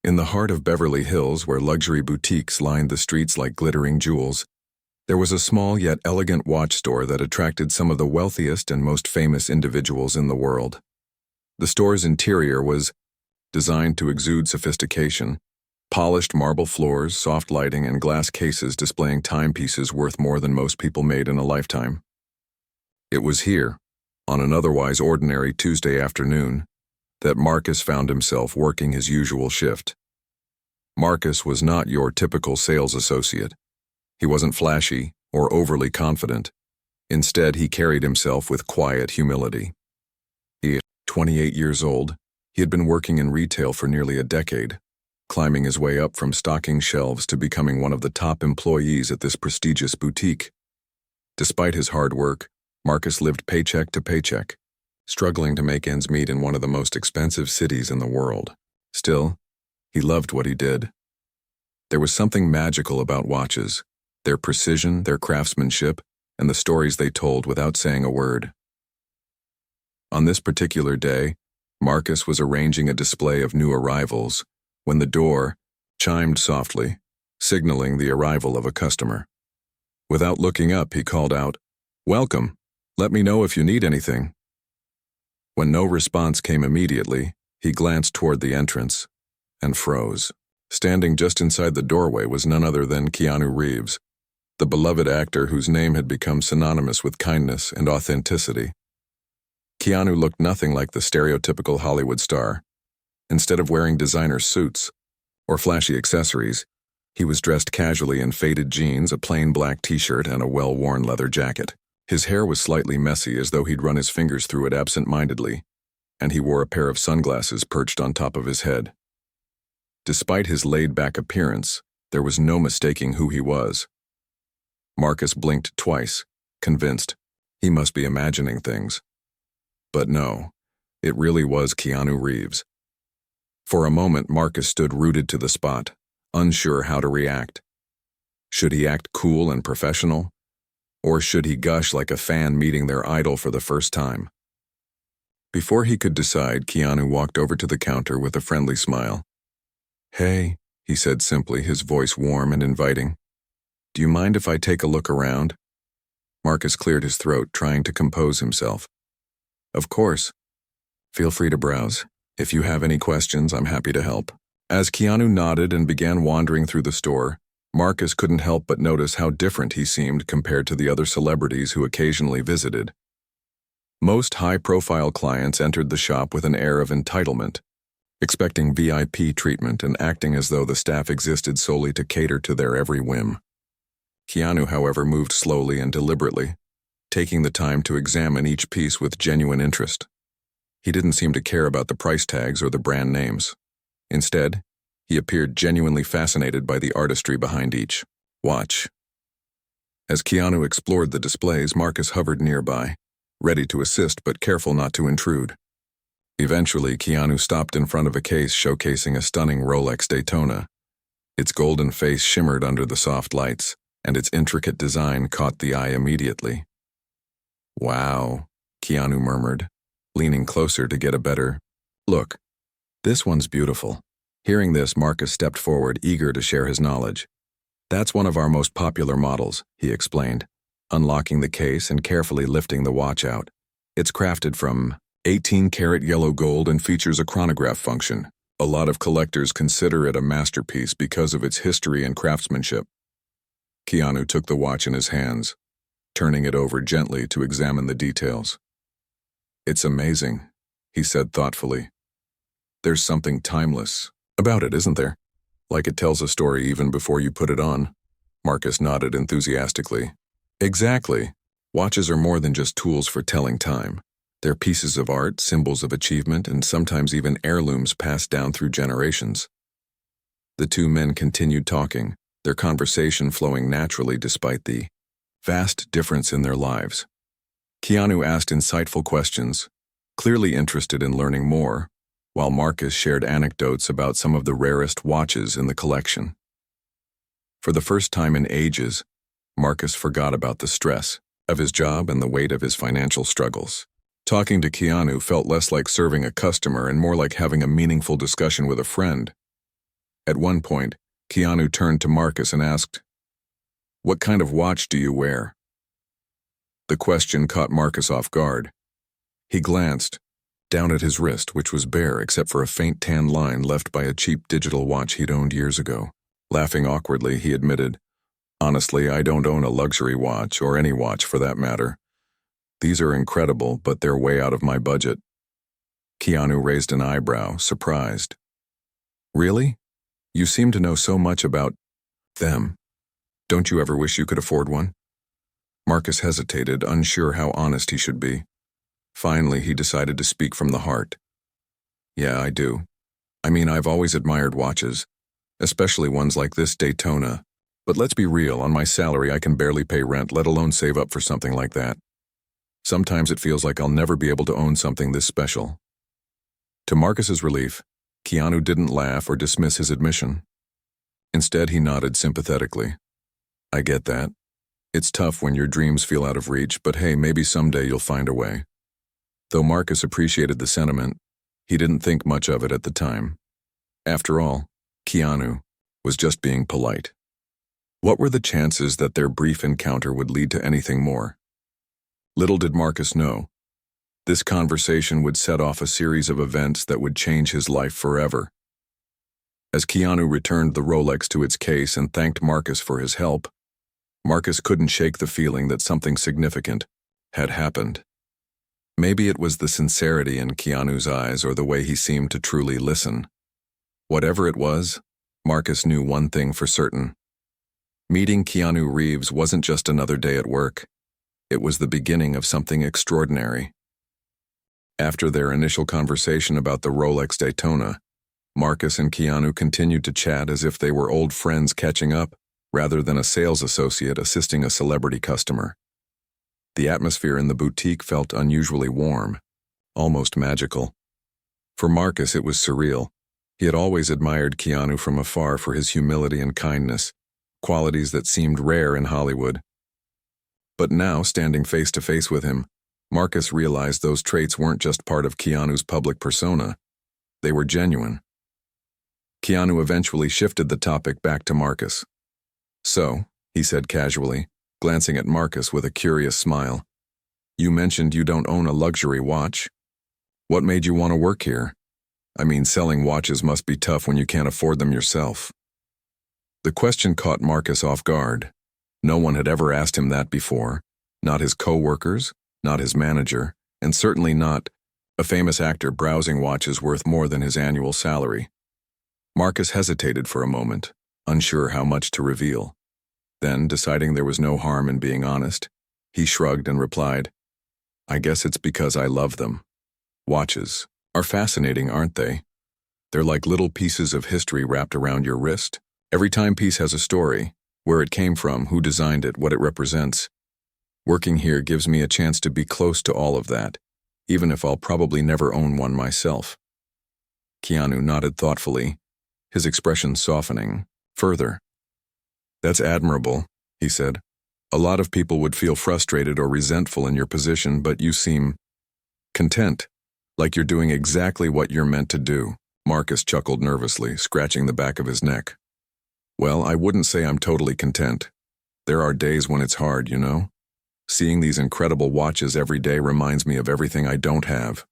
In the heart of Beverly Hills, where luxury boutiques lined the streets like glittering jewels, there was a small yet elegant watch store that attracted some of the wealthiest and most famous individuals in the world. The store's interior was designed to exude sophistication: polished marble floors, soft lighting, and glass cases displaying timepieces worth more than most people made in a lifetime. It was here, on an otherwise ordinary Tuesday afternoon, that Marcus found himself working his usual shift. Marcus was not your typical sales associate. He wasn't flashy or overly confident. Instead, he carried himself with quiet humility. He, 28 years old, he had been working in retail for nearly a decade, climbing his way up from stocking shelves to becoming one of the top employees at this prestigious boutique. Despite his hard work, Marcus lived paycheck to paycheck, struggling to make ends meet in one of the most expensive cities in the world. Still, he loved what he did. There was something magical about watches, their precision, their craftsmanship, and the stories they told without saying a word. On this particular day, Marcus was arranging a display of new arrivals when the door chimed softly, signaling the arrival of a customer. Without looking up, he called out, "Welcome. Let me know if you need anything." When no response came immediately, he glanced toward the entrance and froze. Standing just inside the doorway was none other than Keanu Reeves, the beloved actor whose name had become synonymous with kindness and authenticity. Keanu looked nothing like the stereotypical Hollywood star. Instead of wearing designer suits or flashy accessories, he was dressed casually in faded jeans, a plain black t-shirt, and a well-worn leather jacket. His hair was slightly messy, as though he'd run his fingers through it absent-mindedly, and he wore a pair of sunglasses perched on top of his head. Despite his laid-back appearance, there was no mistaking who he was. Marcus blinked twice, convinced he must be imagining things. But no, it really was Keanu Reeves. For a moment, Marcus stood rooted to the spot, unsure how to react. Should he act cool and professional? Or should he gush like a fan meeting their idol for the first time? Before he could decide, Keanu walked over to the counter with a friendly smile. "Hey," he said simply, his voice warm and inviting. "Do you mind if I take a look around?" Marcus cleared his throat, trying to compose himself. "Of course. Feel free to browse. If you have any questions, I'm happy to help." As Keanu nodded and began wandering through the store, Marcus couldn't help but notice how different he seemed compared to the other celebrities who occasionally visited. Most high-profile clients entered the shop with an air of entitlement, expecting VIP treatment and acting as though the staff existed solely to cater to their every whim. Keanu, however, moved slowly and deliberately, taking the time to examine each piece with genuine interest. He didn't seem to care about the price tags or the brand names. Instead, he appeared genuinely fascinated by the artistry behind each watch. As Keanu explored the displays, Marcus hovered nearby, ready to assist but careful not to intrude. Eventually, Keanu stopped in front of a case showcasing a stunning Rolex Daytona. Its golden face shimmered under the soft lights, and its intricate design caught the eye immediately. "Wow," Keanu murmured, leaning closer to get a better look. "This one's beautiful." Hearing this, Marcus stepped forward, eager to share his knowledge. "That's one of our most popular models," he explained, unlocking the case and carefully lifting the watch out. "It's crafted from 18-karat yellow gold and features a chronograph function. A lot of collectors consider it a masterpiece because of its history and craftsmanship." Keanu took the watch in his hands, turning it over gently to examine the details. "It's amazing," he said thoughtfully. "There's something timeless about it, isn't there? Like it tells a story even before you put it on." Marcus nodded enthusiastically. "Exactly. Watches are more than just tools for telling time. They're pieces of art, symbols of achievement, and sometimes even heirlooms passed down through generations." The two men continued talking, their conversation flowing naturally despite the vast difference in their lives. Keanu asked insightful questions, clearly interested in learning more, while Marcus shared anecdotes about some of the rarest watches in the collection. For the first time in ages, Marcus forgot about the stress of his job and the weight of his financial struggles. Talking to Keanu felt less like serving a customer and more like having a meaningful discussion with a friend. At one point, Keanu turned to Marcus and asked, "What kind of watch do you wear?" The question caught Marcus off guard. He glanced down at his wrist, which was bare except for a faint tan line left by a cheap digital watch he'd owned years ago. Laughing awkwardly, he admitted, "Honestly, I don't own a luxury watch, or any watch for that matter. These are incredible, but they're way out of my budget." Keanu raised an eyebrow, surprised. "Really? You seem to know so much about them. Don't you ever wish you could afford one?" Marcus hesitated, unsure how honest he should be. Finally, he decided to speak from the heart. "Yeah, I do. I mean, I've always admired watches, especially ones like this Daytona. But let's be real, on my salary I can barely pay rent, let alone save up for something like that. Sometimes it feels like I'll never be able to own something this special." To Marcus's relief, Keanu didn't laugh or dismiss his admission. Instead, he nodded sympathetically. "I get that. It's tough when your dreams feel out of reach, but hey, maybe someday you'll find a way." Though Marcus appreciated the sentiment, he didn't think much of it at the time. After all, Keanu was just being polite. What were the chances that their brief encounter would lead to anything more? Little did Marcus know, this conversation would set off a series of events that would change his life forever. As Keanu returned the Rolex to its case and thanked Marcus for his help, Marcus couldn't shake the feeling that something significant had happened. Maybe it was the sincerity in Keanu's eyes or the way he seemed to truly listen. Whatever it was, Marcus knew one thing for certain. Meeting Keanu Reeves wasn't just another day at work. It was the beginning of something extraordinary. After their initial conversation about the Rolex Daytona, Marcus and Keanu continued to chat as if they were old friends catching up, rather than a sales associate assisting a celebrity customer. The atmosphere in the boutique felt unusually warm, almost magical. For Marcus, it was surreal. He had always admired Keanu from afar for his humility and kindness, qualities that seemed rare in Hollywood. But now, standing face to face with him, Marcus realized those traits weren't just part of Keanu's public persona. They were genuine. Keanu eventually shifted the topic back to Marcus. "So," he said casually, glancing at Marcus with a curious smile, "you mentioned you don't own a luxury watch. What made you want to work here? I mean, selling watches must be tough when you can't afford them yourself." The question caught Marcus off guard. No one had ever asked him that before. Not his co-workers, not his manager, and certainly not a famous actor browsing watches worth more than his annual salary. Marcus hesitated for a moment, unsure how much to reveal. Then, deciding there was no harm in being honest, he shrugged and replied, "I guess it's because I love them. Watches are fascinating, aren't they? They're like little pieces of history wrapped around your wrist. Every timepiece has a story, where it came from, who designed it, what it represents. Working here gives me a chance to be close to all of that, even if I'll probably never own one myself." Keanu nodded thoughtfully, his expression softening further. "That's admirable," he said. "A lot of people would feel frustrated or resentful in your position, but you seem content, like you're doing exactly what you're meant to do." Marcus chuckled nervously, scratching the back of his neck. "Well, I wouldn't say I'm totally content. There are days when it's hard, you know? Seeing these incredible watches every day reminds me of everything I don't have.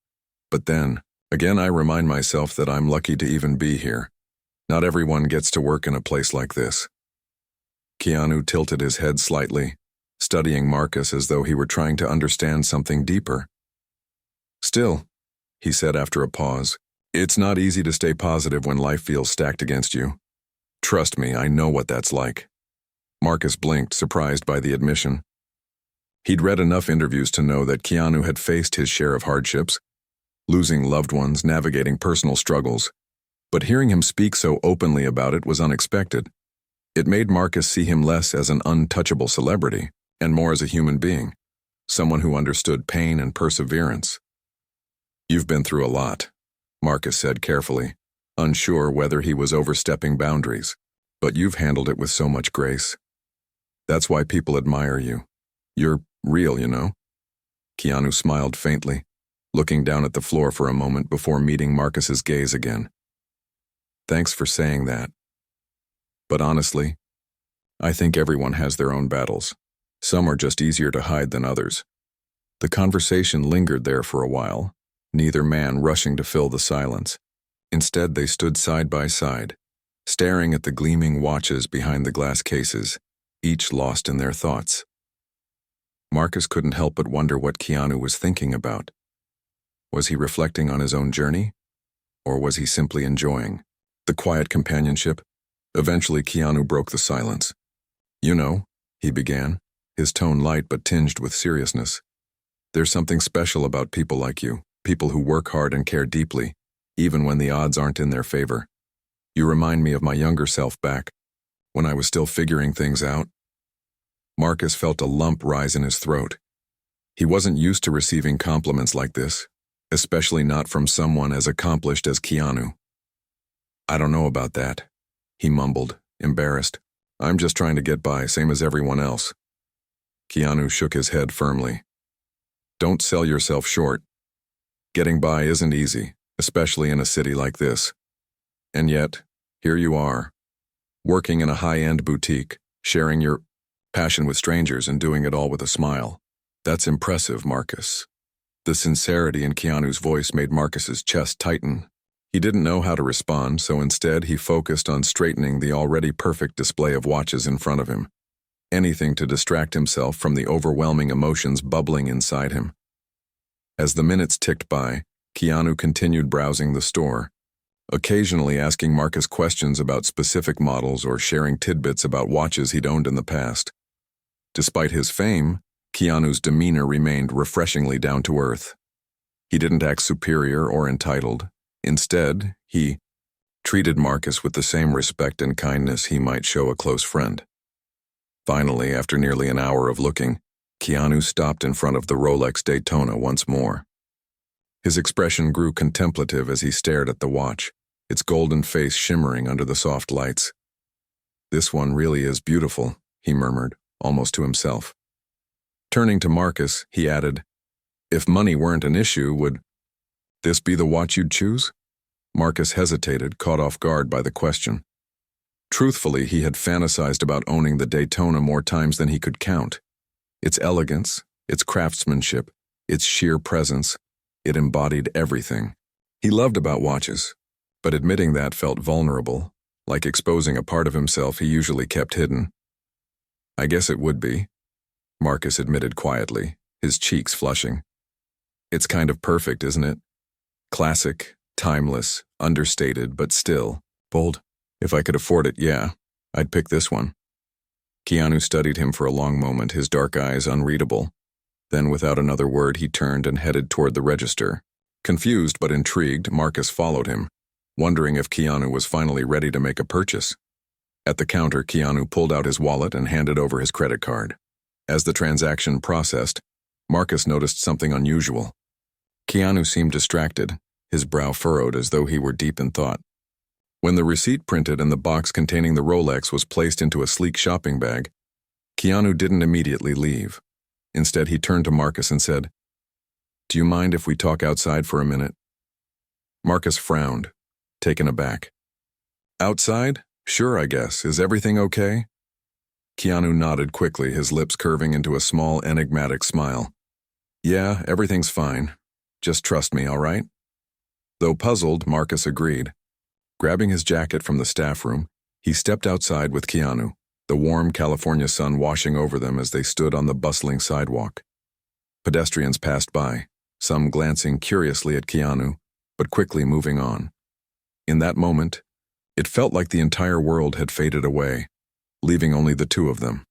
But then, again, I remind myself that I'm lucky to even be here. Not everyone gets to work in a place like this." Keanu tilted his head slightly, studying Marcus as though he were trying to understand something deeper. "Still," he said after a pause, "it's not easy to stay positive when life feels stacked against you. Trust me, I know what that's like." Marcus blinked, surprised by the admission. He'd read enough interviews to know that Keanu had faced his share of hardships, losing loved ones, navigating personal struggles. But hearing him speak so openly about it was unexpected. It made Marcus see him less as an untouchable celebrity, and more as a human being, someone who understood pain and perseverance. "You've been through a lot," Marcus said carefully, unsure whether he was overstepping boundaries, "but you've handled it with so much grace. That's why people admire you. You're real, you know." Keanu smiled faintly, looking down at the floor for a moment before meeting Marcus's gaze again. "Thanks for saying that," But honestly, I think everyone has their own battles. Some are just easier to hide than others. The conversation lingered there for a while, neither man rushing to fill the silence. Instead, they stood side by side, staring at the gleaming watches behind the glass cases, each lost in their thoughts. Marcus couldn't help but wonder what Keanu was thinking about. Was he reflecting on his own journey? Or was he simply enjoying the quiet companionship? Eventually, Keanu broke the silence. "You know," he began, his tone light but tinged with seriousness. "There's something special about people like you, people who work hard and care deeply, even when the odds aren't in their favor. You remind me of my younger self back, when I was still figuring things out." Marcus felt a lump rise in his throat. He wasn't used to receiving compliments like this, especially not from someone as accomplished as Keanu. "I don't know about that," he mumbled, embarrassed. "I'm just trying to get by, same as everyone else." Keanu shook his head firmly. "Don't sell yourself short. Getting by isn't easy, especially in a city like this. And yet, here you are, working in a high-end boutique, sharing your passion with strangers and doing it all with a smile. That's impressive, Marcus." The sincerity in Keanu's voice made Marcus's chest tighten. He didn't know how to respond, so instead he focused on straightening the already perfect display of watches in front of him. Anything to distract himself from the overwhelming emotions bubbling inside him. As the minutes ticked by, Keanu continued browsing the store, occasionally asking Marcus questions about specific models or sharing tidbits about watches he'd owned in the past. Despite his fame, Keanu's demeanor remained refreshingly down to earth. He didn't act superior or entitled. Instead, he treated Marcus with the same respect and kindness he might show a close friend. Finally, after nearly an hour of looking, Keanu stopped in front of the Rolex Daytona once more. His expression grew contemplative as he stared at the watch, its golden face shimmering under the soft lights. "This one really is beautiful," he murmured, almost to himself. Turning to Marcus, he added, "If money weren't an issue, would this be the watch you'd choose?" Marcus hesitated, caught off guard by the question. Truthfully, he had fantasized about owning the Daytona more times than he could count. Its elegance, its craftsmanship, its sheer presence, it embodied everything he loved about watches, but admitting that felt vulnerable, like exposing a part of himself he usually kept hidden. "I guess it would be," Marcus admitted quietly, his cheeks flushing. "It's kind of perfect, isn't it? Classic, timeless, understated, but still bold. If I could afford it, yeah, I'd pick this one." Keanu studied him for a long moment, his dark eyes unreadable. Then, without another word, he turned and headed toward the register. Confused but intrigued, Marcus followed him, wondering if Keanu was finally ready to make a purchase. At the counter, Keanu pulled out his wallet and handed over his credit card. As the transaction processed, Marcus noticed something unusual. Keanu seemed distracted, his brow furrowed as though he were deep in thought. When the receipt printed and the box containing the Rolex was placed into a sleek shopping bag, Keanu didn't immediately leave. Instead, he turned to Marcus and said, "Do you mind if we talk outside for a minute?" Marcus frowned, taken aback. "Outside? Sure, I guess. Is everything okay?" Keanu nodded quickly, his lips curving into a small, enigmatic smile. "Yeah, everything's fine. Just trust me, all right?" Though puzzled, Marcus agreed. Grabbing his jacket from the staff room, he stepped outside with Keanu, the warm California sun washing over them as they stood on the bustling sidewalk. Pedestrians passed by, some glancing curiously at Keanu, but quickly moving on. In that moment, it felt like the entire world had faded away, leaving only the two of them.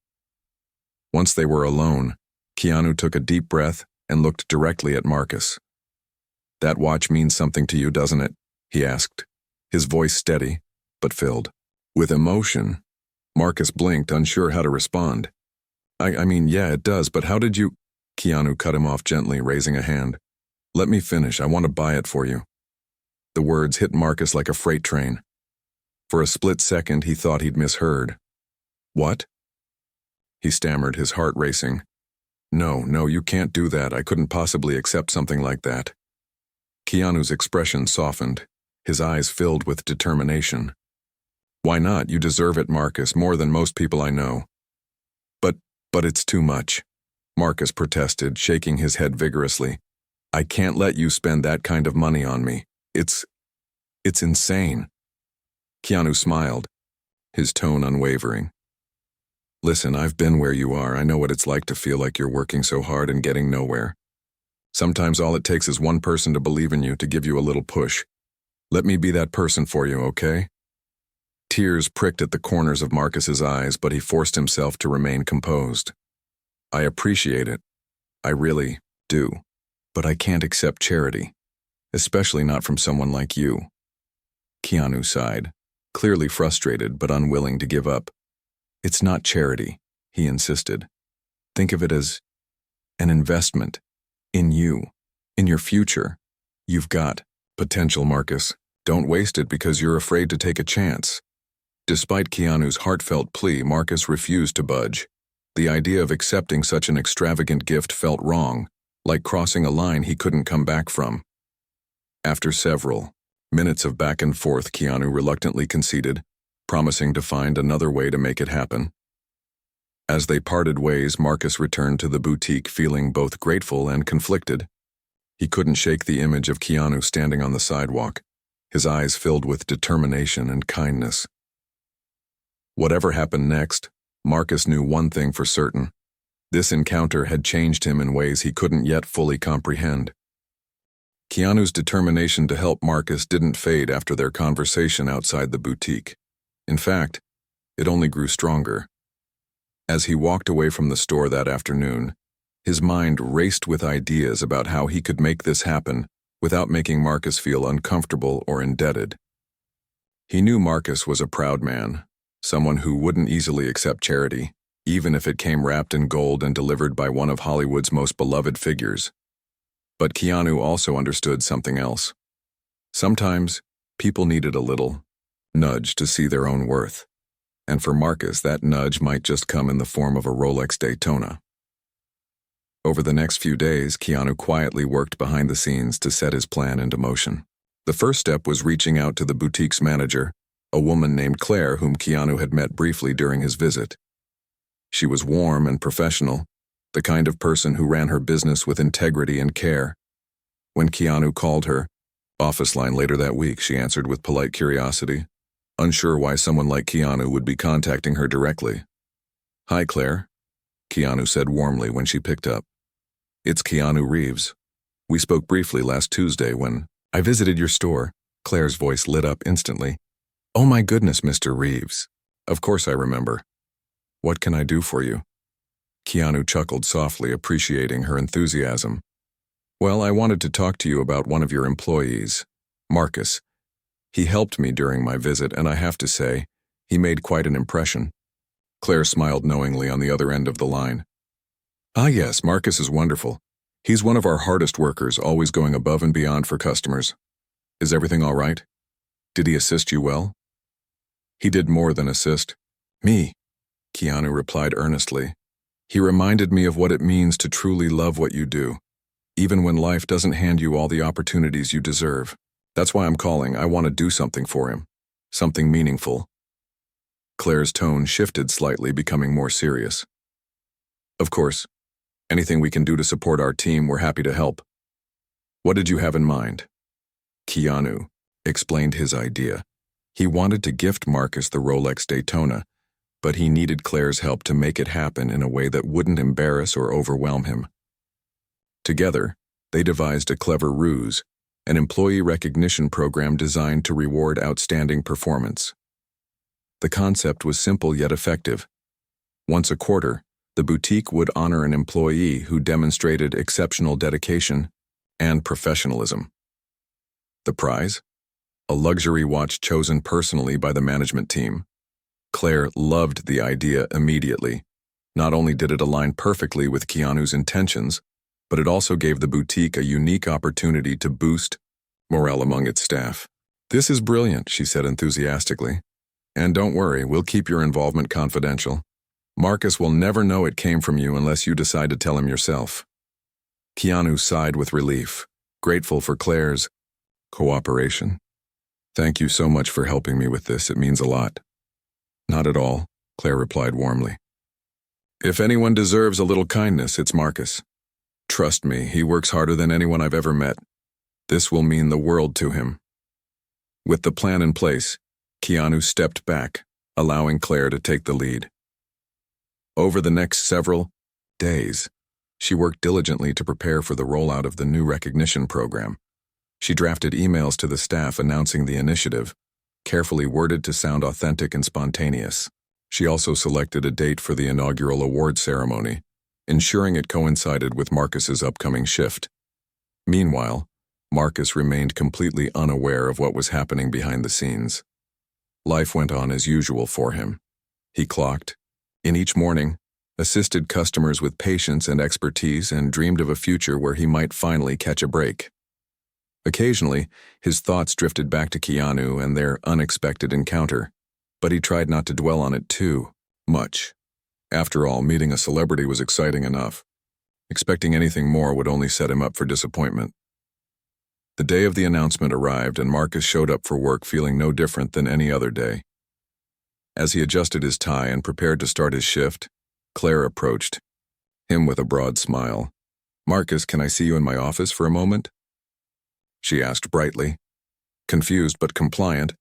Once they were alone, Keanu took a deep breath and looked directly at Marcus. "That watch means something to you, doesn't it?" he asked, his voice steady, but filled with emotion. Marcus blinked, unsure how to respond. I mean, yeah, it does, but how did you—" Keanu cut him off gently, raising a hand. "Let me finish, I want to buy it for you." The words hit Marcus like a freight train. For a split second, he thought he'd misheard. "What?" he stammered, his heart racing. No, you can't do that. I couldn't possibly accept something like that." Keanu's expression softened, his eyes filled with determination. Why not? You deserve it, Marcus, more than most people I know. But, but it's too much. Marcus protested, shaking his head vigorously. I can't let you spend that kind of money on me. It's insane. Keanu smiled, his tone unwavering. Listen, I've been where you are. I know what it's like to feel like you're working so hard and getting nowhere. Sometimes all it takes is one person to believe in you, to give you a little push. Let me be that person for you, okay? Tears pricked at the corners of Marcus's eyes, but he forced himself to remain composed. I appreciate it. I really do. But I can't accept charity, especially not from someone like you. Keanu sighed, clearly frustrated but unwilling to give up. It's not charity, he insisted. Think of it as an investment in you, in your future. You've got potential, Marcus. Don't waste it because you're afraid to take a chance. Despite Keanu's heartfelt plea, Marcus refused to budge. The idea of accepting such an extravagant gift felt wrong, like crossing a line he couldn't come back from. After several minutes of back and forth, Keanu reluctantly conceded, promising to find another way to make it happen. As they parted ways, Marcus returned to the boutique feeling both grateful and conflicted. He couldn't shake the image of Keanu standing on the sidewalk, his eyes filled with determination and kindness. Whatever happened next, Marcus knew one thing for certain. This encounter had changed him in ways he couldn't yet fully comprehend. Keanu's determination to help Marcus didn't fade after their conversation outside the boutique. In fact, it only grew stronger. As he walked away from the store that afternoon, his mind raced with ideas about how he could make this happen without making Marcus feel uncomfortable or indebted. He knew Marcus was a proud man, someone who wouldn't easily accept charity, even if it came wrapped in gold and delivered by one of Hollywood's most beloved figures. But Keanu also understood something else. Sometimes, people needed a little nudge to see their own worth. And for Marcus, that nudge might just come in the form of a Rolex Daytona. Over the next few days, Keanu quietly worked behind the scenes to set his plan into motion. The first step was reaching out to the boutique's manager, a woman named Claire whom Keanu had met briefly during his visit. She was warm and professional, the kind of person who ran her business with integrity and care. When Keanu called her office line later that week, she answered with polite curiosity, unsure why someone like Keanu would be contacting her directly. "Hi, Claire," Keanu said warmly when she picked up. "It's Keanu Reeves. We spoke briefly last Tuesday when I visited your store." Claire's voice lit up instantly. "Oh my goodness, Mr. Reeves. Of course I remember. What can I do for you?" Keanu chuckled softly, appreciating her enthusiasm. "Well, I wanted to talk to you about one of your employees, Marcus. He helped me during my visit, and I have to say, he made quite an impression." Claire smiled knowingly on the other end of the line. "Ah yes, Marcus is wonderful. He's one of our hardest workers, always going above and beyond for customers. Is everything all right? Did he assist you well?" "He did more than assist me," Keanu replied earnestly. "He reminded me of what it means to truly love what you do, even when life doesn't hand you all the opportunities you deserve. That's why I'm calling. I want to do something for him. Something meaningful." Claire's tone shifted slightly, becoming more serious. "Of course. Anything we can do to support our team, we're happy to help. What did you have in mind?" Keanu explained his idea. He wanted to gift Marcus the Rolex Daytona, but he needed Claire's help to make it happen in a way that wouldn't embarrass or overwhelm him. Together, they devised a clever ruse, an employee recognition program designed to reward outstanding performance. The concept was simple yet effective. Once a quarter, the boutique would honor an employee who demonstrated exceptional dedication and professionalism. The prize? A luxury watch chosen personally by the management team. Claire loved the idea immediately. Not only did it align perfectly with Keanu's intentions, but it also gave the boutique a unique opportunity to boost morale among its staff. "This is brilliant," she said enthusiastically. "And don't worry, we'll keep your involvement confidential. Marcus will never know it came from you unless you decide to tell him yourself." Keanu sighed with relief, grateful for Claire's cooperation. "Thank you so much for helping me with this. It means a lot." Not at all, Claire replied warmly. If anyone deserves a little kindness, it's Marcus. Trust me, he works harder than anyone I've ever met. This will mean the world to him. With the plan in place, Keanu stepped back, allowing Claire to take the lead. Over the next several days, she worked diligently to prepare for the rollout of the new recognition program. She drafted emails to the staff announcing the initiative, carefully worded to sound authentic and spontaneous. She also selected a date for the inaugural award ceremony, ensuring it coincided with Marcus's upcoming shift. Meanwhile, Marcus remained completely unaware of what was happening behind the scenes. Life went on as usual for him. He clocked in each morning, assisted customers with patience and expertise, and dreamed of a future where he might finally catch a break. Occasionally, his thoughts drifted back to Keanu and their unexpected encounter, but he tried not to dwell on it too much. After all, meeting a celebrity was exciting enough. Expecting anything more would only set him up for disappointment. The day of the announcement arrived, and Marcus showed up for work feeling no different than any other day. As he adjusted his tie and prepared to start his shift, Claire approached him with a broad smile. "Marcus, can I see you in my office for a moment?" she asked brightly. Confused but compliant,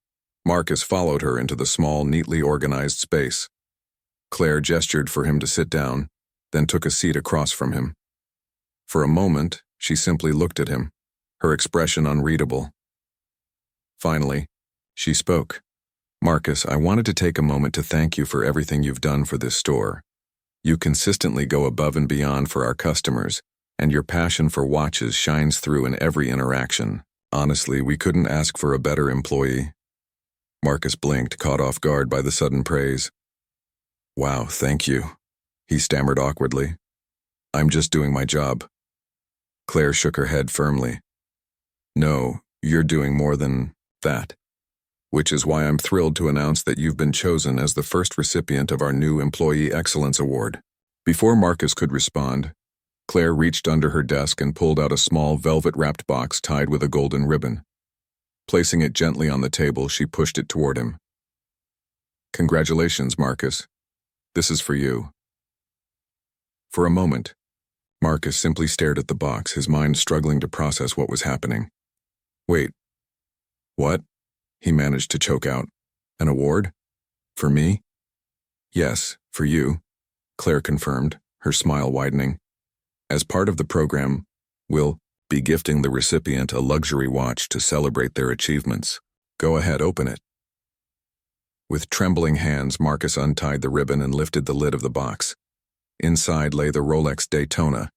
Marcus followed her into the small, neatly organized space. Claire gestured for him to sit down, then took a seat across from him. For a moment, she simply looked at him, her expression unreadable. Finally, she spoke. "Marcus, I wanted to take a moment to thank you for everything you've done for this store. You consistently go above and beyond for our customers, and your passion for watches shines through in every interaction. Honestly, we couldn't ask for a better employee." Marcus blinked, caught off guard by the sudden praise. "Wow, thank you," he stammered awkwardly. "I'm just doing my job." Claire shook her head firmly. "No, you're doing more than that. Which is why I'm thrilled to announce that you've been chosen as the first recipient of our new Employee Excellence Award." Before Marcus could respond, Claire reached under her desk and pulled out a small velvet-wrapped box tied with a golden ribbon. Placing it gently on the table, she pushed it toward him. "Congratulations, Marcus. This is for you." For a moment, Marcus simply stared at the box, his mind struggling to process what was happening. "Wait, what?" he managed to choke out. "An award? For me?" "Yes, for you," Claire confirmed, her smile widening. "As part of the program, we'll be gifting the recipient a luxury watch to celebrate their achievements. Go ahead, open it." With trembling hands, Marcus untied the ribbon and lifted the lid of the box. Inside lay the Rolex Daytona,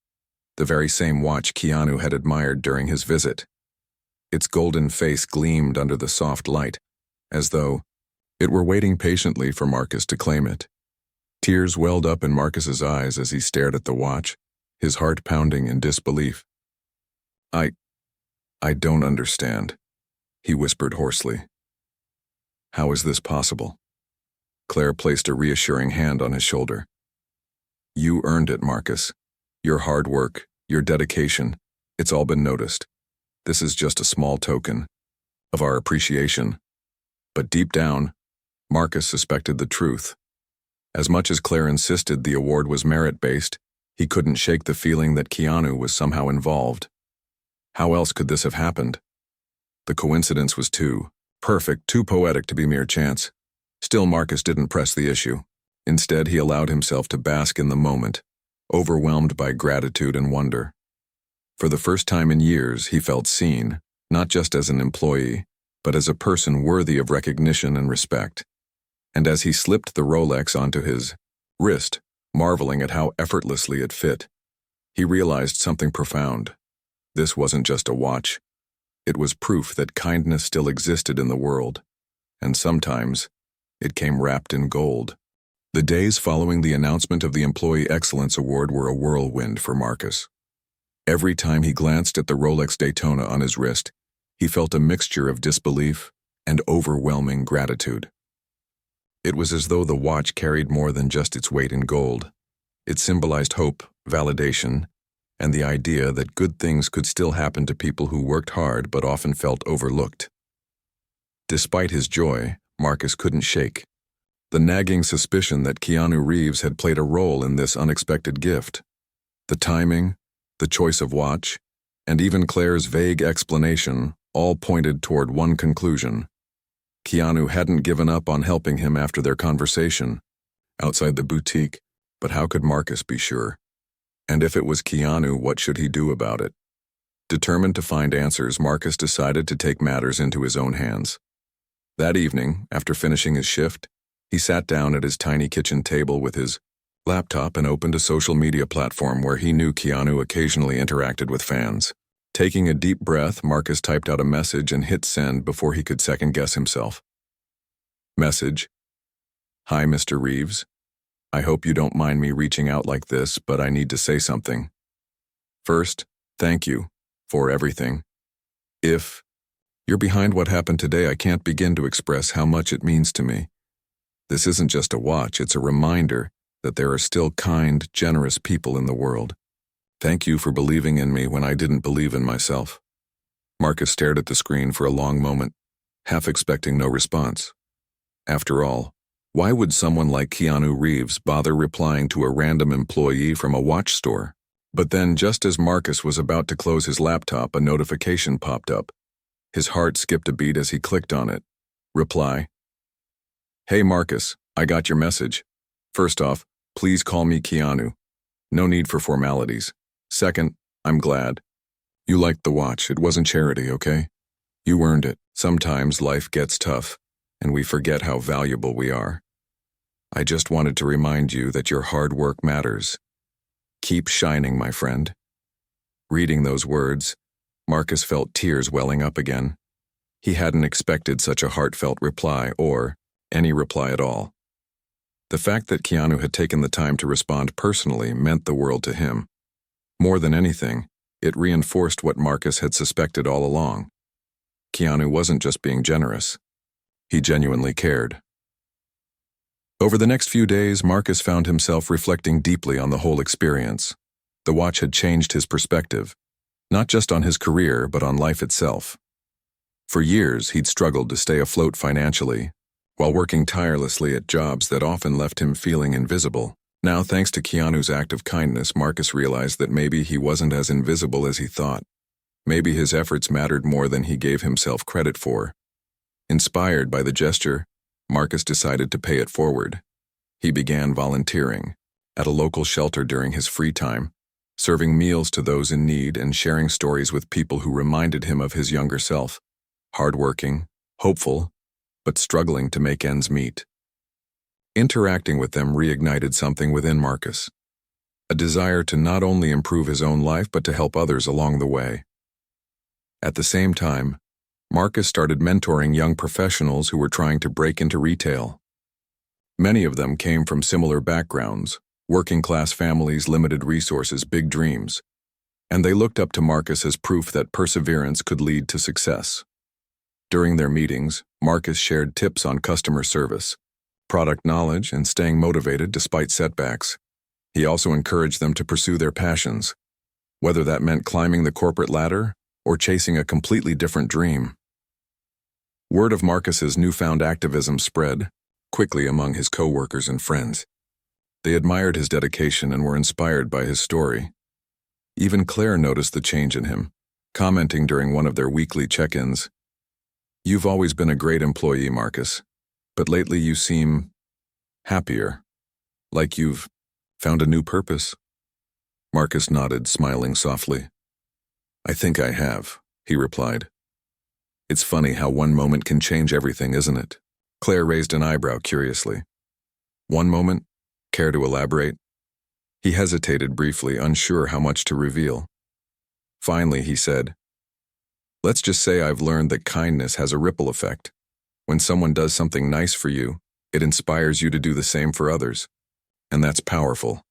the very same watch Keanu had admired during his visit. Its golden face gleamed under the soft light, as though it were waiting patiently for Marcus to claim it. Tears welled up in Marcus's eyes as he stared at the watch, his heart pounding in disbelief. I don't understand," he whispered hoarsely. "How is this possible?" Claire placed a reassuring hand on his shoulder. "You earned it, Marcus. Your hard work, your dedication, it's all been noticed. This is just a small token of our appreciation." But deep down, Marcus suspected the truth. As much as Claire insisted the award was merit-based, he couldn't shake the feeling that Keanu was somehow involved. How else could this have happened? The coincidence was too perfect, too poetic to be mere chance. Still, Marcus didn't press the issue. Instead, he allowed himself to bask in the moment, overwhelmed by gratitude and wonder. For the first time in years, he felt seen, not just as an employee, but as a person worthy of recognition and respect. And as he slipped the Rolex onto his wrist, marveling at how effortlessly it fit, he realized something profound. This wasn't just a watch. It was proof that kindness still existed in the world, and sometimes it came wrapped in gold. The days following the announcement of the Employee Excellence Award were a whirlwind for Marcus. Every time he glanced at the Rolex Daytona on his wrist, he felt a mixture of disbelief and overwhelming gratitude. It was as though the watch carried more than just its weight in gold. It symbolized hope, validation, and the idea that good things could still happen to people who worked hard but often felt overlooked. Despite his joy, Marcus couldn't shake the nagging suspicion that Keanu Reeves had played a role in this unexpected gift. The timing, the choice of watch, and even Claire's vague explanation all pointed toward one conclusion. Keanu hadn't given up on helping him after their conversation outside the boutique, but how could Marcus be sure? And if it was Keanu, what should he do about it? Determined to find answers, Marcus decided to take matters into his own hands. That evening, after finishing his shift, he sat down at his tiny kitchen table with his laptop and opened a social media platform where he knew Keanu occasionally interacted with fans. Taking a deep breath, Marcus typed out a message and hit send before he could second-guess himself. Message: Hi, Mr. Reeves. I hope you don't mind me reaching out like this, but I need to say something. First, thank you for everything. If you're behind what happened today, I can't begin to express how much it means to me. This isn't just a watch, it's a reminder that there are still kind, generous people in the world. Thank you for believing in me when I didn't believe in myself. Marcus stared at the screen for a long moment, half expecting no response. After all, why would someone like Keanu Reeves bother replying to a random employee from a watch store? But then, just as Marcus was about to close his laptop, a notification popped up. His heart skipped a beat as he clicked on it. Reply: Hey Marcus, I got your message. First off, please call me Keanu. No need for formalities. Second, I'm glad. You liked the watch. It wasn't charity, okay? You earned it. Sometimes life gets tough, and we forget how valuable we are. I just wanted to remind you that your hard work matters. Keep shining, my friend. Reading those words, Marcus felt tears welling up again. He hadn't expected such a heartfelt reply, or any reply at all. The fact that Keanu had taken the time to respond personally meant the world to him. More than anything, it reinforced what Marcus had suspected all along. Keanu wasn't just being generous. He genuinely cared. Over the next few days, Marcus found himself reflecting deeply on the whole experience. The watch had changed his perspective, not just on his career, but on life itself. For years, he'd struggled to stay afloat financially, while working tirelessly at jobs that often left him feeling invisible. Now, thanks to Keanu's act of kindness, Marcus realized that maybe he wasn't as invisible as he thought. Maybe his efforts mattered more than he gave himself credit for. Inspired by the gesture, Marcus decided to pay it forward. He began volunteering at a local shelter during his free time, serving meals to those in need and sharing stories with people who reminded him of his younger self. Hardworking, hopeful, but struggling to make ends meet. Interacting with them reignited something within Marcus, a desire to not only improve his own life but to help others along the way. At the same time, Marcus started mentoring young professionals who were trying to break into retail. Many of them came from similar backgrounds, working-class families, limited resources, big dreams, and they looked up to Marcus as proof that perseverance could lead to success. During their meetings, Marcus shared tips on customer service, product knowledge, and staying motivated despite setbacks. He also encouraged them to pursue their passions, whether that meant climbing the corporate ladder or chasing a completely different dream. Word of Marcus's newfound activism spread quickly among his co-workers and friends. They admired his dedication and were inspired by his story. Even Claire noticed the change in him, commenting during one of their weekly check-ins, "You've always been a great employee, Marcus, but lately you seem happier, like you've found a new purpose." Marcus nodded, smiling softly. "I think I have," he replied. "It's funny how one moment can change everything, isn't it?" Claire raised an eyebrow curiously. "One moment? Care to elaborate?" He hesitated briefly, unsure how much to reveal. Finally, he said, "Let's just say I've learned that kindness has a ripple effect. When someone does something nice for you, it inspires you to do the same for others. And that's powerful."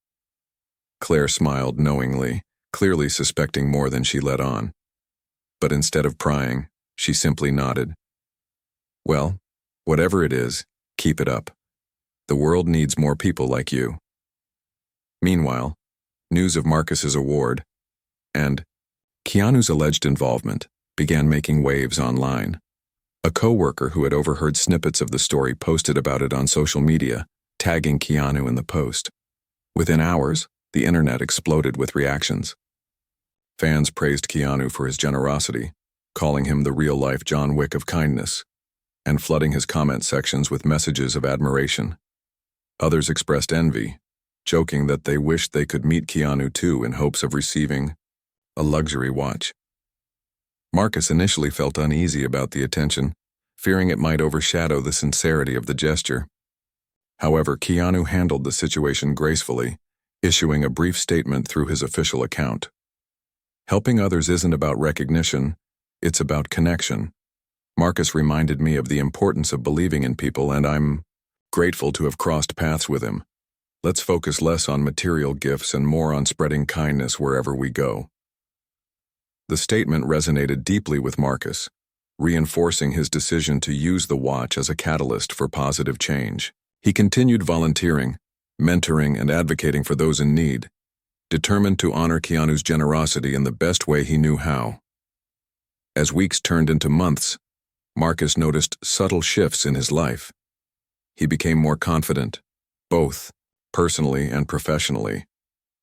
Claire smiled knowingly, clearly suspecting more than she let on. But instead of prying, she simply nodded. "Well, whatever it is, keep it up. The world needs more people like you." Meanwhile, news of Marcus's award and Keanu's alleged involvement began making waves online. A coworker who had overheard snippets of the story posted about it on social media, tagging Keanu in the post. Within hours, the internet exploded with reactions. Fans praised Keanu for his generosity, calling him the real-life John Wick of kindness, and flooding his comment sections with messages of admiration. Others expressed envy, joking that they wished they could meet Keanu too in hopes of receiving a luxury watch. Marcus initially felt uneasy about the attention, fearing it might overshadow the sincerity of the gesture. However, Keanu handled the situation gracefully, issuing a brief statement through his official account. Helping others isn't about recognition, it's about connection. Marcus reminded me of the importance of believing in people, and I'm grateful to have crossed paths with him. Let's focus less on material gifts and more on spreading kindness wherever we go. The statement resonated deeply with Marcus, reinforcing his decision to use the watch as a catalyst for positive change. He continued volunteering, mentoring, and advocating for those in need, determined to honor Keanu's generosity in the best way he knew how. As weeks turned into months, Marcus noticed subtle shifts in his life. He became more confident, both personally and professionally.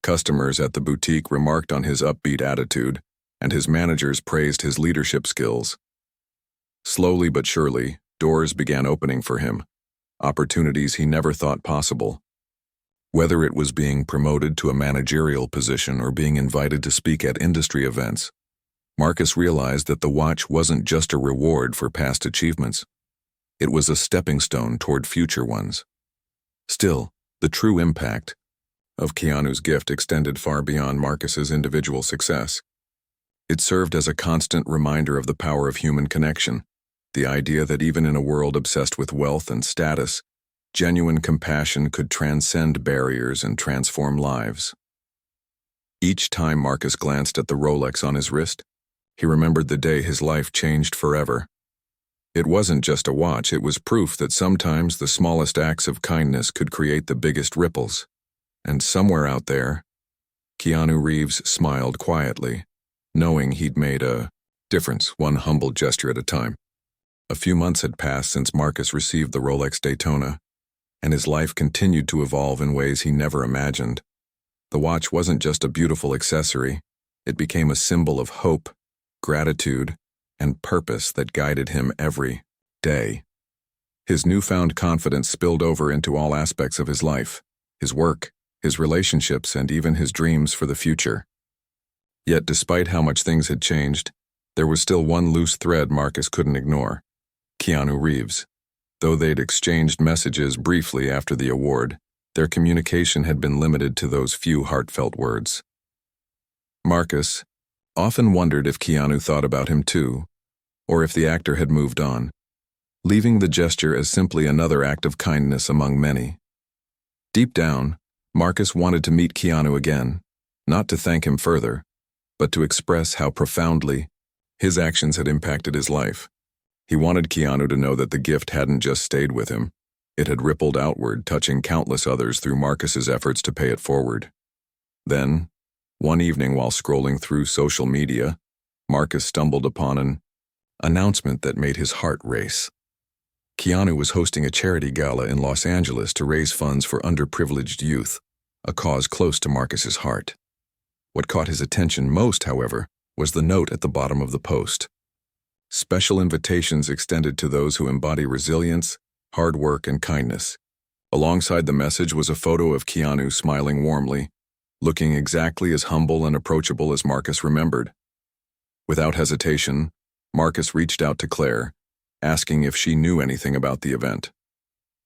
Customers at the boutique remarked on his upbeat attitude, and his managers praised his leadership skills. Slowly but surely, doors began opening for him, opportunities he never thought possible. Whether it was being promoted to a managerial position or being invited to speak at industry events, Marcus realized that the watch wasn't just a reward for past achievements. It was a stepping stone toward future ones. Still, the true impact of Keanu's gift extended far beyond Marcus's individual success. It served as a constant reminder of the power of human connection, the idea that even in a world obsessed with wealth and status, genuine compassion could transcend barriers and transform lives. Each time Marcus glanced at the Rolex on his wrist, he remembered the day his life changed forever. It wasn't just a watch, it was proof that sometimes the smallest acts of kindness could create the biggest ripples. And somewhere out there, Keanu Reeves smiled quietly, knowing he'd made a difference, one humble gesture at a time. A few months had passed since Marcus received the Rolex Daytona, and his life continued to evolve in ways he never imagined. The watch wasn't just a beautiful accessory, it became a symbol of hope, gratitude, and purpose that guided him every day. His newfound confidence spilled over into all aspects of his life, his work, his relationships, and even his dreams for the future. Yet despite how much things had changed, there was still one loose thread Marcus couldn't ignore: Keanu Reeves. Though they'd exchanged messages briefly after the award, their communication had been limited to those few heartfelt words. Marcus often wondered if Keanu thought about him too, or if the actor had moved on, leaving the gesture as simply another act of kindness among many. Deep down, Marcus wanted to meet Keanu again, not to thank him further, but to express how profoundly his actions had impacted his life. He wanted Keanu to know that the gift hadn't just stayed with him, it had rippled outward, touching countless others through Marcus's efforts to pay it forward. Then, one evening while scrolling through social media, Marcus stumbled upon an announcement that made his heart race. Keanu was hosting a charity gala in Los Angeles to raise funds for underprivileged youth, a cause close to Marcus's heart. What caught his attention most, however, was the note at the bottom of the post. Special invitations extended to those who embody resilience, hard work, and kindness. Alongside the message was a photo of Keanu smiling warmly, looking exactly as humble and approachable as Marcus remembered. Without hesitation, Marcus reached out to Claire, asking if she knew anything about the event.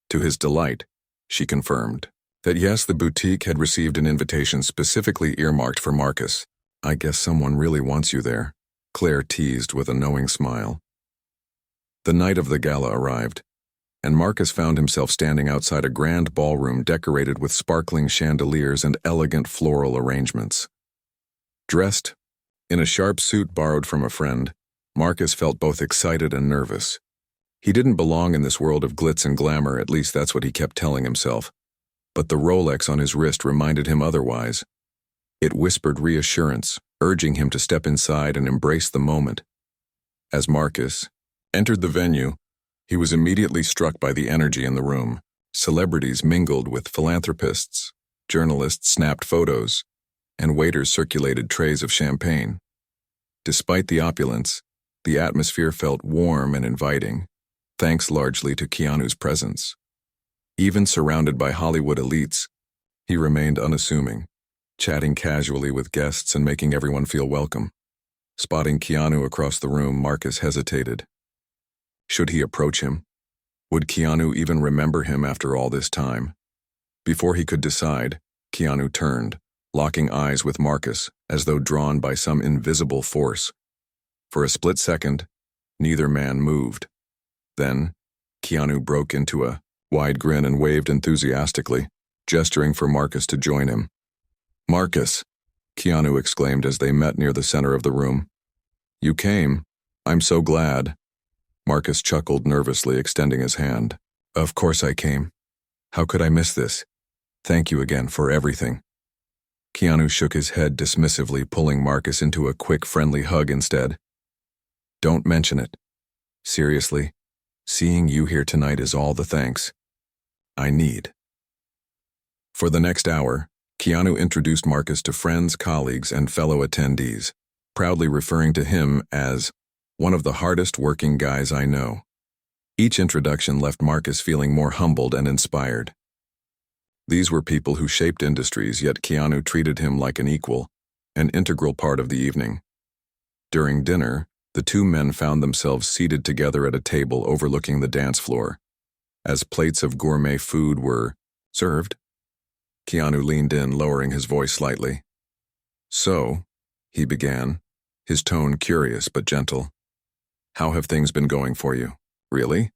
To his delight, she confirmed that yes, the boutique had received an invitation specifically earmarked for Marcus. "I guess someone really wants you there," Claire teased with a knowing smile. The night of the gala arrived, and Marcus found himself standing outside a grand ballroom decorated with sparkling chandeliers and elegant floral arrangements. Dressed in a sharp suit borrowed from a friend, Marcus felt both excited and nervous. He didn't belong in this world of glitz and glamour, at least that's what he kept telling himself. But the Rolex on his wrist reminded him otherwise. It whispered reassurance, urging him to step inside and embrace the moment. As Marcus entered the venue, he was immediately struck by the energy in the room. Celebrities mingled with philanthropists, journalists snapped photos, and waiters circulated trays of champagne. Despite the opulence, the atmosphere felt warm and inviting, thanks largely to Keanu's presence. Even surrounded by Hollywood elites, he remained unassuming, chatting casually with guests and making everyone feel welcome. Spotting Keanu across the room, Marcus hesitated. Should he approach him? Would Keanu even remember him after all this time? Before he could decide, Keanu turned, locking eyes with Marcus as though drawn by some invisible force. For a split second, neither man moved. Then, Keanu broke into a wide grin and waved enthusiastically, gesturing for Marcus to join him. "Marcus," Keanu exclaimed as they met near the center of the room. "You came. I'm so glad." Marcus chuckled nervously, extending his hand. "Of course I came. How could I miss this? Thank you again for everything." Keanu shook his head dismissively, pulling Marcus into a quick, friendly hug instead. "Don't mention it. Seriously, seeing you here tonight is all the thanks I need." For the next hour, Keanu introduced Marcus to friends, colleagues, and fellow attendees, proudly referring to him as one of the hardest working guys I know. Each introduction left Marcus feeling more humbled and inspired. These were people who shaped industries, yet Keanu treated him like an equal, an integral part of the evening. During dinner, the two men found themselves seated together at a table overlooking the dance floor. As plates of gourmet food were served, Keanu leaned in, lowering his voice slightly. "So," he began, his tone curious but gentle, "how have things been going for you? Really?"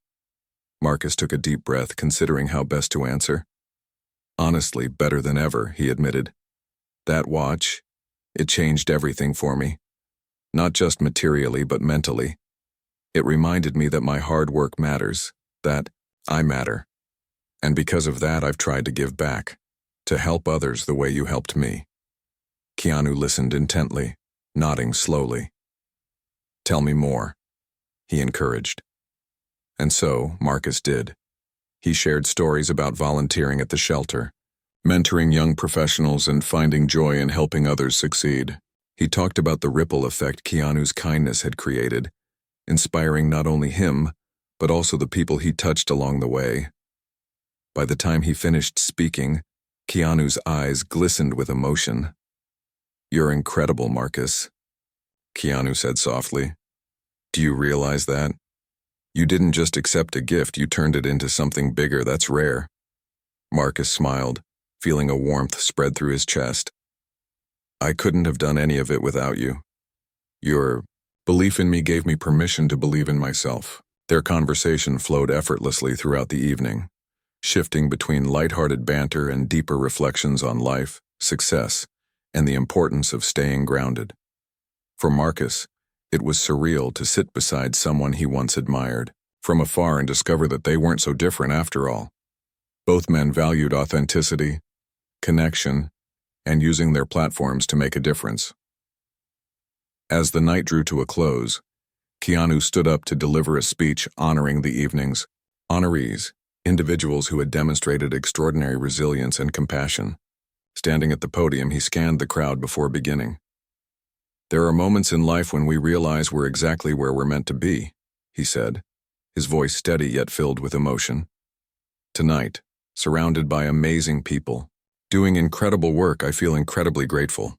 Marcus took a deep breath, considering how best to answer. "Honestly, better than ever," he admitted. "That watch, it changed everything for me. Not just materially, but mentally. It reminded me that my hard work matters, that I matter. And because of that, I've tried to give back, to help others the way you helped me." Keanu listened intently, nodding slowly. "Tell me more," he encouraged. And so, Marcus did. He shared stories about volunteering at the shelter, mentoring young professionals, and finding joy in helping others succeed. He talked about the ripple effect Keanu's kindness had created, inspiring not only him, but also the people he touched along the way. By the time he finished speaking, Keanu's eyes glistened with emotion. "You're incredible, Marcus," Keanu said softly. "Do you realize that? You didn't just accept a gift, you turned it into something bigger. That's rare." Marcus smiled, feeling a warmth spread through his chest. "I couldn't have done any of it without you. Your belief in me gave me permission to believe in myself." Their conversation flowed effortlessly throughout the evening, shifting between lighthearted banter and deeper reflections on life, success, and the importance of staying grounded. For Marcus, it was surreal to sit beside someone he once admired from afar and discover that they weren't so different after all. Both men valued authenticity, connection, and using their platforms to make a difference. As the night drew to a close, Keanu stood up to deliver a speech honoring the evening's honorees, individuals who had demonstrated extraordinary resilience and compassion. Standing at the podium, he scanned the crowd before beginning. "There are moments in life when we realize we're exactly where we're meant to be," he said, his voice steady yet filled with emotion. "Tonight, surrounded by amazing people, doing incredible work, I feel incredibly grateful."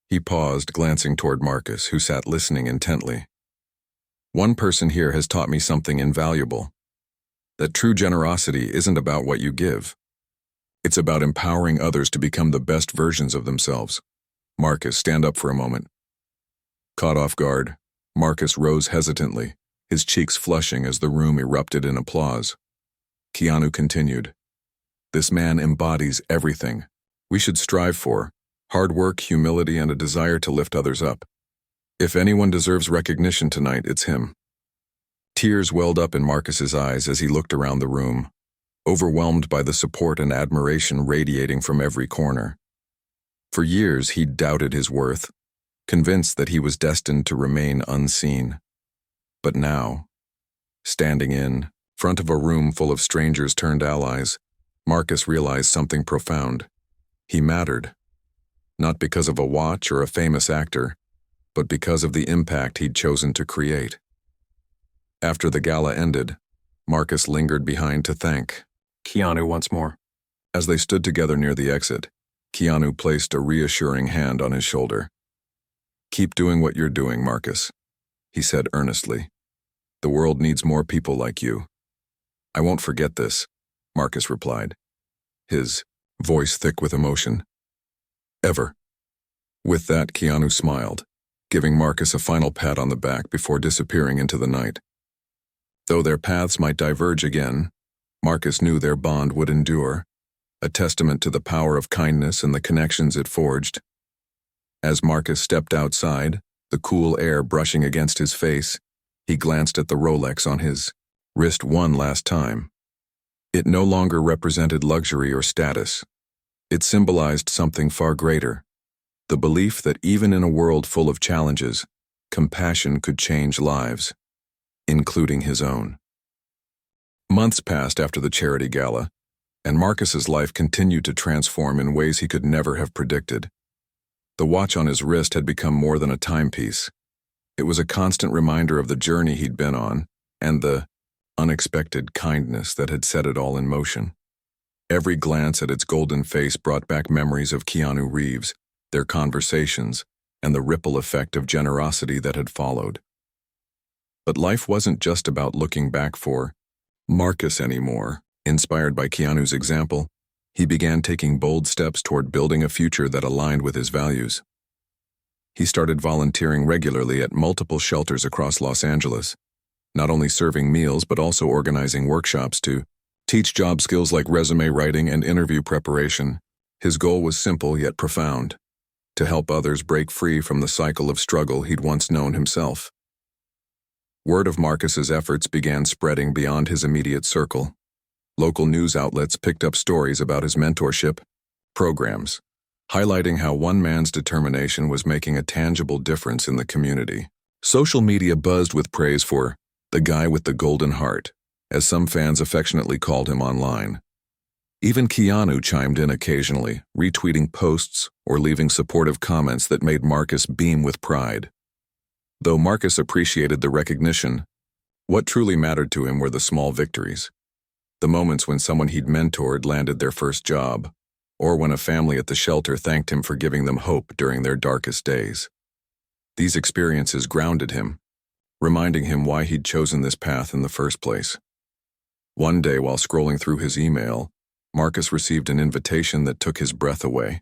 He paused, glancing toward Marcus, who sat listening intently. "One person here has taught me something invaluable. That true generosity isn't about what you give. It's about empowering others to become the best versions of themselves." "Marcus, stand up for a moment." Caught off guard, Marcus rose hesitantly, his cheeks flushing as the room erupted in applause. Keanu continued, "This man embodies everything we should strive for: hard work, humility, and a desire to lift others up. If anyone deserves recognition tonight, it's him." Tears welled up in Marcus's eyes as he looked around the room, overwhelmed by the support and admiration radiating from every corner. For years, he'd doubted his worth, convinced that he was destined to remain unseen. But now, Standing in front of a room full of strangers turned allies, Marcus realized something profound. He mattered, not because of a watch or a famous actor, but because of the impact he'd chosen to create. After the gala ended, Marcus lingered behind to thank Keanu once more. As they stood together near the exit, Keanu placed a reassuring hand on his shoulder. "Keep doing what you're doing, Marcus," he said earnestly. "The world needs more people like you." "I won't forget this," Marcus replied, his voice thick with emotion. "Ever." With that, Keanu smiled, giving Marcus a final pat on the back before disappearing into the night. Though their paths might diverge again, Marcus knew their bond would endure, a testament to the power of kindness and the connections it forged. As Marcus stepped outside, the cool air brushing against his face, he glanced at the Rolex on his wrist one last time. It no longer represented luxury or status. It symbolized something far greater, the belief that even in a world full of challenges, compassion could change lives, including his own. Months passed after the charity gala, and Marcus's life continued to transform in ways he could never have predicted. The watch on his wrist had become more than a timepiece. It was a constant reminder of the journey he'd been on and the unexpected kindness that had set it all in motion. Every glance at its golden face brought back memories of Keanu Reeves, their conversations, and the ripple effect of generosity that had followed. But life wasn't just about looking back for Marcus anymore. Inspired by Keanu's example, he began taking bold steps toward building a future that aligned with his values. He started volunteering regularly at multiple shelters across Los Angeles, not only serving meals but also organizing workshops to teach job skills like resume writing and interview preparation. His goal was simple yet profound: to help others break free from the cycle of struggle he'd once known himself. Word of Marcus's efforts began spreading beyond his immediate circle. Local news outlets picked up stories about his mentorship programs, highlighting how one man's determination was making a tangible difference in the community. Social media buzzed with praise for the guy with the golden heart, as some fans affectionately called him online. Even Keanu chimed in occasionally, retweeting posts or leaving supportive comments that made Marcus beam with pride. Though Marcus appreciated the recognition, what truly mattered to him were the small victories. The moments when someone he'd mentored landed their first job, or when a family at the shelter thanked him for giving them hope during their darkest days. These experiences grounded him, reminding him why he'd chosen this path in the first place. One day, while scrolling through his email, Marcus received an invitation that took his breath away.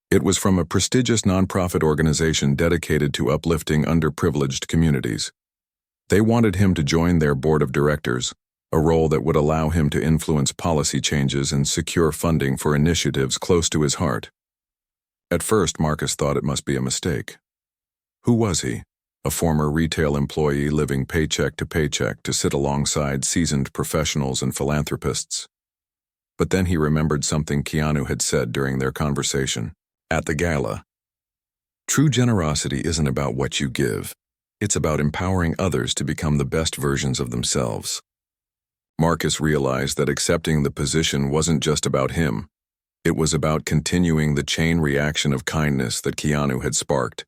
It was from a prestigious nonprofit organization dedicated to uplifting underprivileged communities. They wanted him to join their board of directors, a role that would allow him to influence policy changes and secure funding for initiatives close to his heart. At first, Marcus thought it must be a mistake. Who was he? A former retail employee living paycheck to sit alongside seasoned professionals and philanthropists. But then he remembered something Keanu had said during their conversation at the gala. True generosity isn't about what you give. It's about empowering others to become the best versions of themselves. Marcus realized that accepting the position wasn't just about him. It was about continuing the chain reaction of kindness that Keanu had sparked.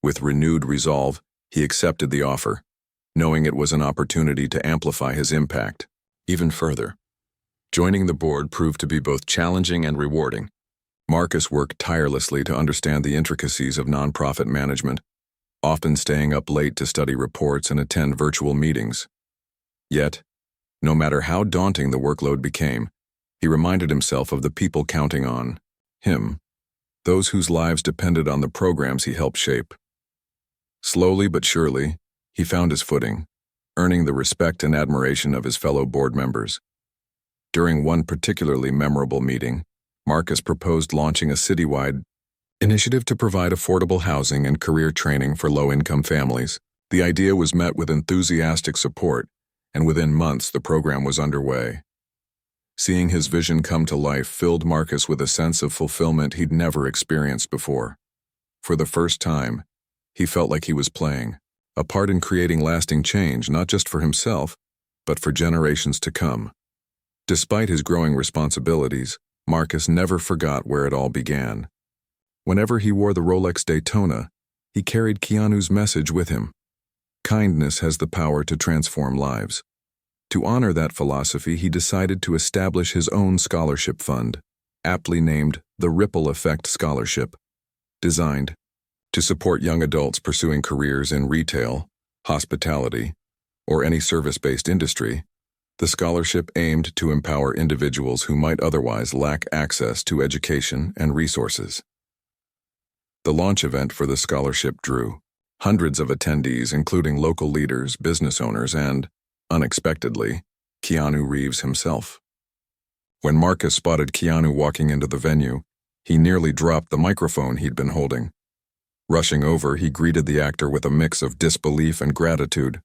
With renewed resolve, he accepted the offer, knowing it was an opportunity to amplify his impact even further. Joining the board proved to be both challenging and rewarding. Marcus worked tirelessly to understand the intricacies of nonprofit management, often staying up late to study reports and attend virtual meetings. Yet, no matter how daunting the workload became, he reminded himself of the people counting on him, those whose lives depended on the programs he helped shape. Slowly but surely, he found his footing, earning the respect and admiration of his fellow board members. During one particularly memorable meeting, Marcus proposed launching a citywide initiative to provide affordable housing and career training for low-income families. The idea was met with enthusiastic support, and within months the program was underway. Seeing his vision come to life filled Marcus with a sense of fulfillment he'd never experienced before. For the first time, he felt like he was playing a part in creating lasting change not just for himself, but for generations to come. Despite his growing responsibilities, Marcus never forgot where it all began. Whenever he wore the Rolex Daytona, he carried Keanu's message with him. Kindness has the power to transform lives. To honor that philosophy, he decided to establish his own scholarship fund, aptly named the Ripple Effect Scholarship, designed to support young adults pursuing careers in retail, hospitality, or any service-based industry. The scholarship aimed to empower individuals who might otherwise lack access to education and resources. The launch event for the scholarship drew hundreds of attendees, including local leaders, business owners, and, unexpectedly, Keanu Reeves himself. When Marcus spotted Keanu walking into the venue, he nearly dropped the microphone he'd been holding. Rushing over, he greeted the actor with a mix of disbelief and gratitude.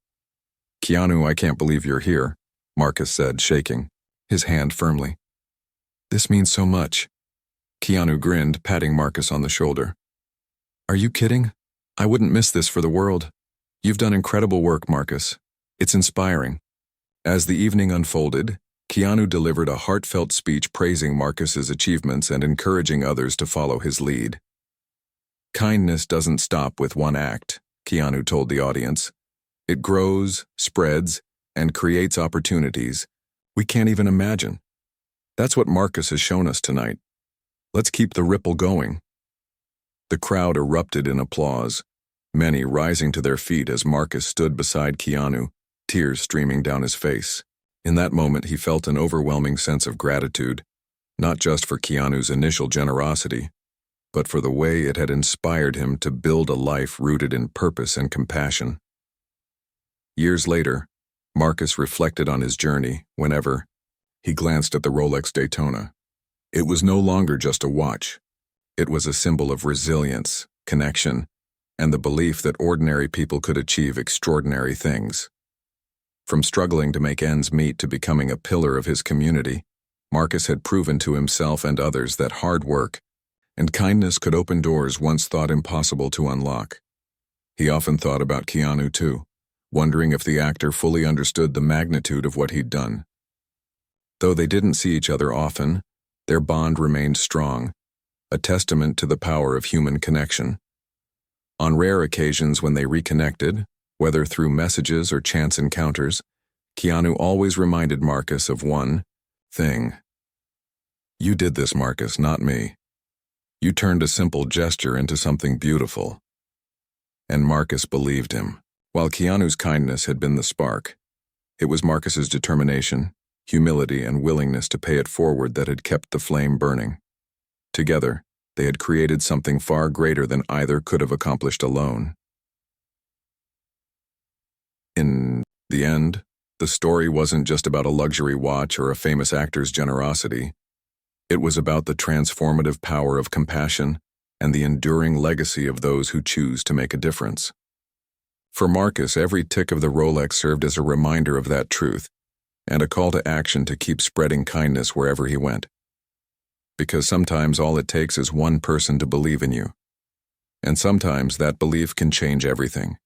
"Keanu, I can't believe you're here," Marcus said, shaking his hand firmly. "This means so much." Keanu grinned, patting Marcus on the shoulder. "Are you kidding? I wouldn't miss this for the world. You've done incredible work, Marcus. It's inspiring." As the evening unfolded, Keanu delivered a heartfelt speech praising Marcus's achievements and encouraging others to follow his lead. "Kindness doesn't stop with one act," Keanu told the audience. "It grows, spreads, and creates opportunities we can't even imagine. That's what Marcus has shown us tonight. Let's keep the ripple going." The crowd erupted in applause, many rising to their feet as Marcus stood beside Keanu, tears streaming down his face. In that moment, he felt an overwhelming sense of gratitude, not just for Keanu's initial generosity, but for the way it had inspired him to build a life rooted in purpose and compassion. Years later, Marcus reflected on his journey whenever he glanced at the Rolex Daytona. It was no longer just a watch. It was a symbol of resilience, connection, and the belief that ordinary people could achieve extraordinary things. From struggling to make ends meet to becoming a pillar of his community, Marcus had proven to himself and others that hard work and kindness could open doors once thought impossible to unlock. He often thought about Keanu too, wondering if the actor fully understood the magnitude of what he'd done. Though they didn't see each other often, their bond remained strong, a testament to the power of human connection. On rare occasions when they reconnected, whether through messages or chance encounters, Keanu always reminded Marcus of one thing. "You did this, Marcus, not me. You turned a simple gesture into something beautiful." And Marcus believed him. While Keanu's kindness had been the spark, it was Marcus's determination, humility, and willingness to pay it forward that had kept the flame burning. Together, they had created something far greater than either could have accomplished alone. In the end, the story wasn't just about a luxury watch or a famous actor's generosity. It was about the transformative power of compassion and the enduring legacy of those who choose to make a difference. For Marcus, every tick of the Rolex served as a reminder of that truth and a call to action to keep spreading kindness wherever he went. Because sometimes all it takes is one person to believe in you. And sometimes that belief can change everything.